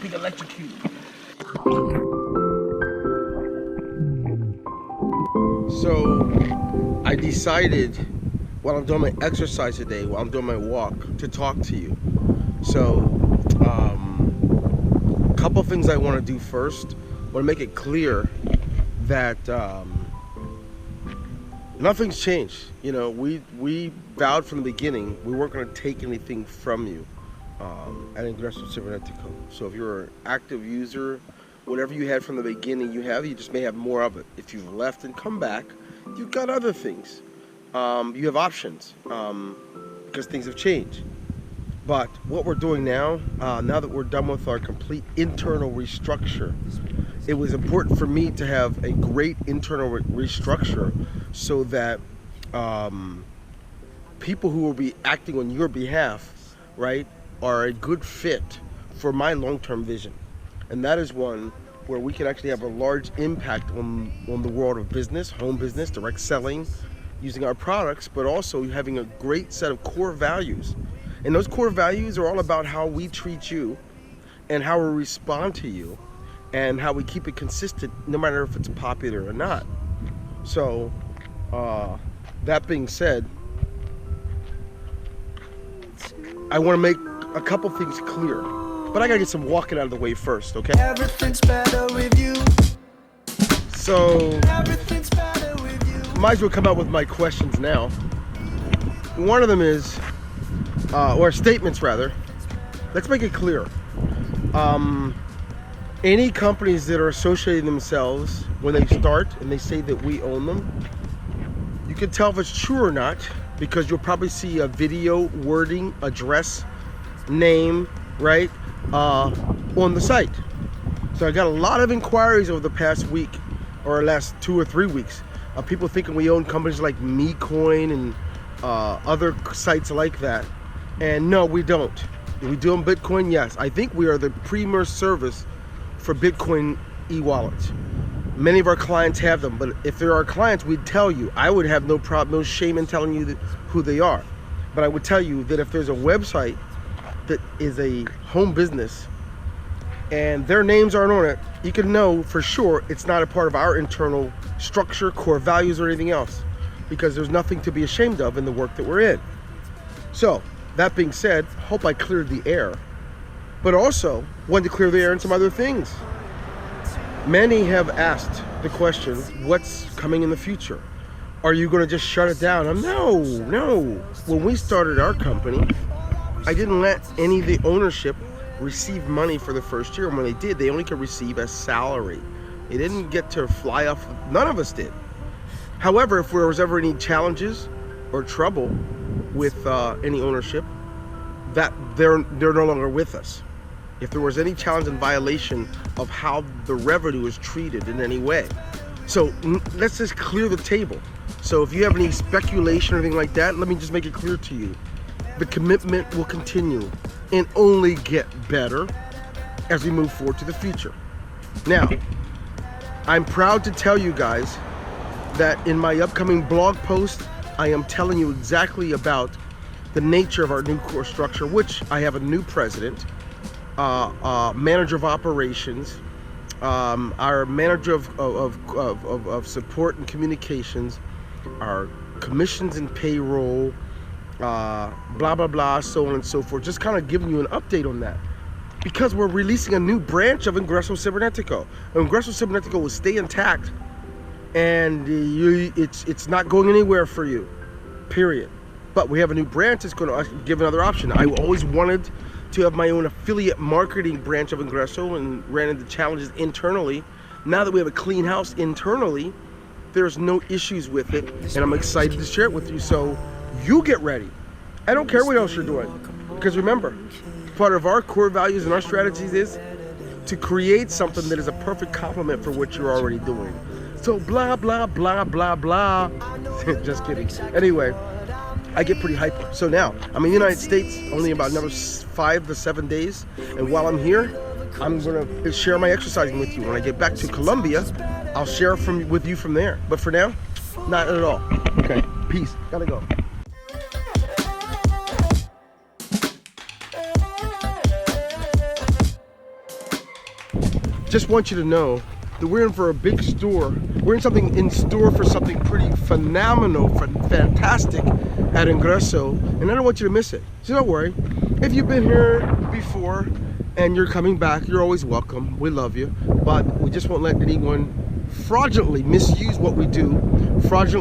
being electrocuted. So I decided while I'm doing my exercise today, while I'm doing my walk, to talk to you. So a couple things I want to do first. I want to make it clear that nothing's changed. You know, we vowed from the beginning we weren't going to take anything from you at Ingreso Cybernetico. So if you're an active user, whatever you had from the beginning, you just may have more of it. If you've left and come back, you've got other things. You have options because things have changed. But what we're doing now, now that we're done with our complete internal restructure, it was important for me to have a great internal restructure so that people who will be acting on your behalf, right, are a good fit for my long-term vision. And that is one where we can actually have a large impact on the world of business, home business, direct selling, using our products, but also having a great set of core values. And those core values are all about how we treat you and how we respond to you and how we keep it consistent no matter if it's popular or not. So that being said, I want to make a couple things clear, but I gotta get some walking out of the way first, okay? Everything's better with you. So Everything's better with you. might as well come out with my questions now. One of them is, or statements rather. Let's make it clear. Any companies that are associating themselves when they start and they say that we own them, you can tell if it's true or not because you'll probably see a video, wording, address, name, right, on the site. So I got a lot of inquiries over the past week or last 2 or 3 weeks of people thinking we own companies like MeCoin and other sites like that. And no, we don't. Do we do on Bitcoin? Yes. I think we are the premier service for Bitcoin e-wallets. Many of our clients have them, but if there are clients, we'd tell you. I would have no problem, no shame in telling you who they are. But I would tell you that if there's a website that is a home business and their names aren't on it, you can know for sure it's not a part of our internal structure, core values, or anything else, because there's nothing to be ashamed of in the work that we're in. So that being said, hope I cleared the air, but also wanted to clear the air in some other things. Many have asked the question, what's coming in the future? Are you going to just shut it down? No. When we started our company, I didn't let any of the ownership receive money for the first year. And when they did, they only could receive a salary. They didn't get to fly off. None of us did. However, if there was ever any challenges or trouble with any ownership, that they're no longer with us. If there was any challenge and violation of how the revenue is treated in any way. So let's just clear the table. So if you have any speculation or anything like that, let me just make it clear to you. The commitment will continue and only get better as we move forward to the future. Now, I'm proud to tell you guys that in my upcoming blog post, I am telling you exactly about the nature of our new core structure, which I have a new president, manager of operations, our manager of support and communications, our commissions and payroll, blah blah blah, so on and so forth. Just kind of giving you an update on that, because we're releasing a new branch of Ingreso Cybernetico. Ingreso Cybernetico will stay intact, and it's not going anywhere for you, period. But we have a new branch that's going to give another option. I always wanted to have my own affiliate marketing branch of Ingreso and ran into challenges internally. Now that we have a clean house internally, there's no issues with it, and I'm excited to share it with you. So you get ready. I don't care what else you're doing, because remember, part of our core values and our strategies is to create something that is a perfect complement for what you're already doing. So blah blah blah blah blah. Just kidding. Anyway, I get pretty hyper. So now I'm in the United States only about another 5 to 7 days, and while I'm here, I'm gonna share my exercising with you. When I get back to Colombia, I'll share with you from there. But for now, not at all. Okay, peace. Gotta go. just want you to know that we're in for a big store. We're in something in store for something pretty phenomenal, fantastic at Ingreso, and I don't want you to miss it. So don't worry. If you've been here before and you're coming back, you're always welcome. We love you, but we just won't let anyone fraudulently misuse what we do, fraud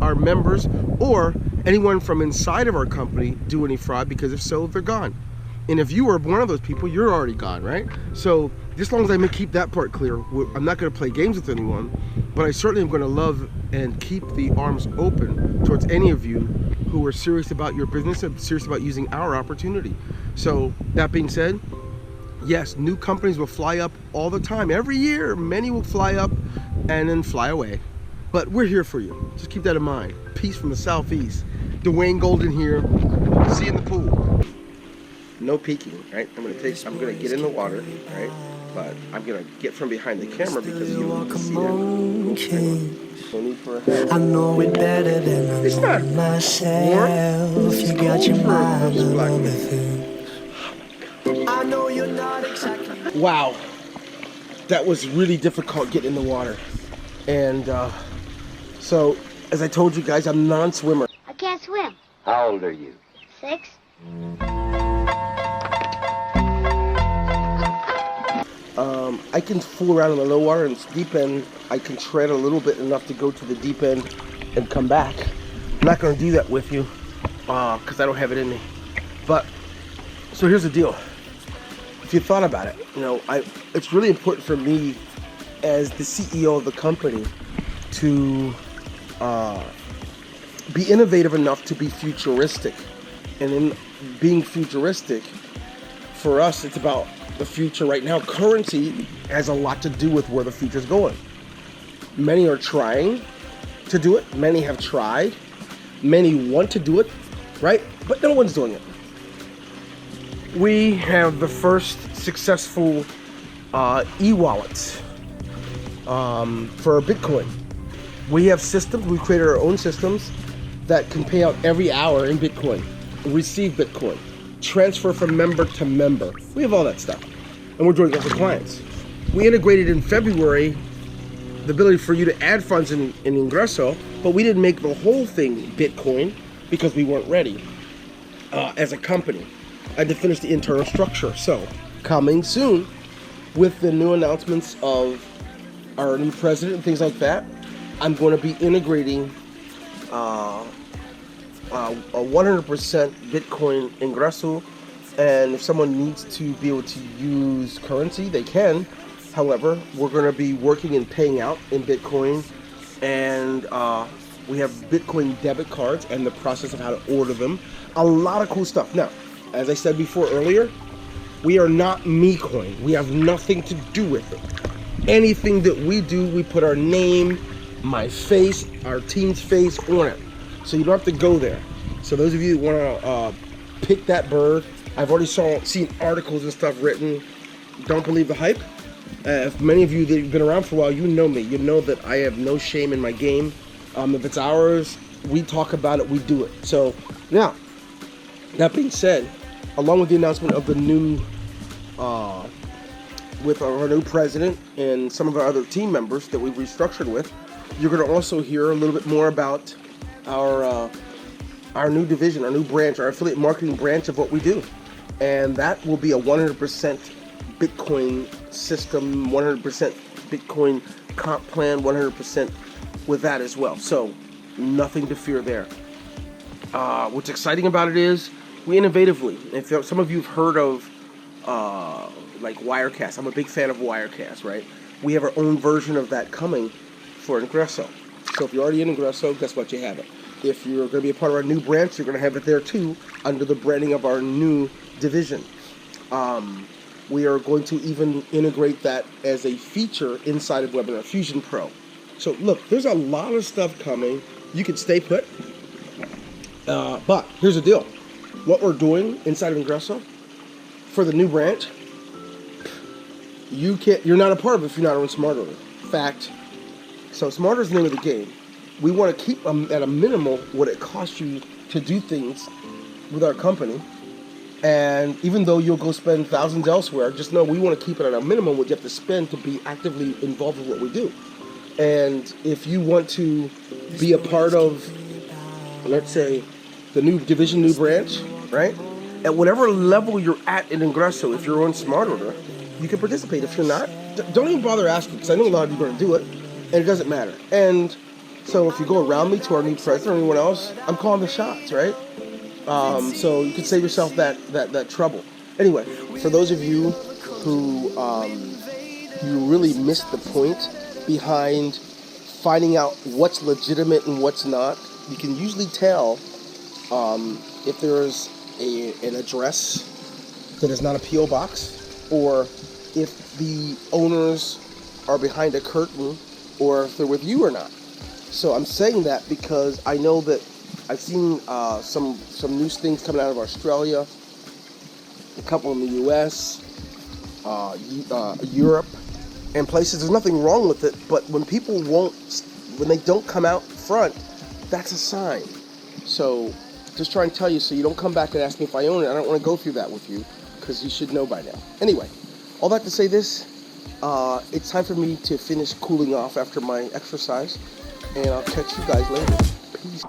our members, or anyone from inside of our company do any fraud, because if so, they're gone. And if you are one of those people, you're already gone, right? So just as long as I may keep that part clear, I'm not going to play games with anyone, but I certainly am going to love and keep the arms open towards any of you who are serious about your business and serious about using our opportunity. So that being said, yes, new companies will fly up all the time. Every year, many will fly up and then fly away. But we're here for you. Just keep that in mind. Peace from the southeast. Dwayne Golden here. See you in the pool. No peeking, right? I'm gonna get in the water, right? But I'm gonna get from behind the camera because you don't see that. No need for a hat. I know it better than I It's not know myself. warm. You got your mind Black along man. with you. I know you're not exactly. Wow, that was really difficult getting in the water. And so, as I told you guys, I'm a non-swimmer. I can't swim. How old are you? 6. I can fool around in the low water, and deep end, I can tread a little bit enough to go to the deep end and come back. I'm not going to do that with you because I don't have it in me. But, so here's the deal. If you thought about it, you know, it's really important for me as the CEO of the company to be innovative enough to be futuristic. And in being futuristic, for us, it's about the future right now. Currency has a lot to do with where the future's going. Many are trying to do it. Many have tried. Many want to do it, right? But no one's doing it. We have the first successful e-wallets for Bitcoin. We have systems, we created our own systems that can pay out every hour in Bitcoin, receive Bitcoin, transfer from member to member. We have all that stuff, and we're doing that for clients. We integrated in February the ability for you to add funds in Ingreso, but we didn't make the whole thing Bitcoin because we weren't ready as a company. I had to finish the internal structure. So, coming soon with the new announcements of our new president and things like that, I'm going to be integrating a 100% Bitcoin Ingreso, and if someone needs to be able to use currency, they can. However, we're going to be working and paying out in Bitcoin, and we have Bitcoin debit cards and the process of how to order them. A lot of cool stuff. Now, as I said before earlier, we are not MeCoin. We have nothing to do with it. Anything that we do, we put our name, my face, our team's face on it. So you don't have to go there. So those of you that want to pick that bird, I've already seen articles and stuff written. Don't believe the hype. If many of you that have been around for a while, you know me. You know that I have no shame in my game. If it's ours, we talk about it, we do it. So now, that being said, along with the announcement of the new, with our new president and some of our other team members that we've restructured with, you're going to also hear a little bit more about our new division, our new branch, our affiliate marketing branch of what we do. And that will be a 100% Bitcoin system, 100% Bitcoin comp plan, 100% with that as well. So nothing to fear there. What's exciting about it is we innovatively, if some of you have heard of like Wirecast, I'm a big fan of Wirecast, right? We have our own version of that coming for Ingreso. So if you're already in Ingreso, guess what? You have it. If you're going to be a part of our new branch, you're going to have it there too, under the branding of our new division. We are going to even integrate that as a feature inside of Webinar Fusion Pro. So look, there's a lot of stuff coming. You can stay put. But here's the deal. What we're doing inside of Ingreso for the new branch, you're not a part of it if you're not on Smart Order. Fact. So Smart Order is the name of the game. We want to keep at a minimal what it costs you to do things with our company And even though you'll go spend thousands elsewhere, just know we want to keep it at a minimum what you have to spend to be actively involved with what we do. And if you want to be a part of, let's say, the new division, new branch, right? At whatever level you're at in Ingreso, if you're on Smart Order, you can participate. If you're not, don't even bother asking, because I know a lot of you are going to do it, and it doesn't matter. And so if you go around me to our new president or anyone else, I'm calling the shots, right? So you can save yourself that trouble. Anyway, for those of you who you really missed the point behind finding out what's legitimate and what's not, you can usually tell if there's an address that is not a P.O. box, or if the owners are behind a curtain, or if they're with you or not. So I'm saying that because I know that I've seen some news things coming out of Australia, a couple in the U.S., Europe, and places. There's nothing wrong with it, but when people when they don't come out front, that's a sign. So just try and tell you so you don't come back and ask me if I own it. I don't want to go through that with you, because you should know by now. Anyway, all that to say this, it's time for me to finish cooling off after my exercise, and I'll catch you guys later. Peace.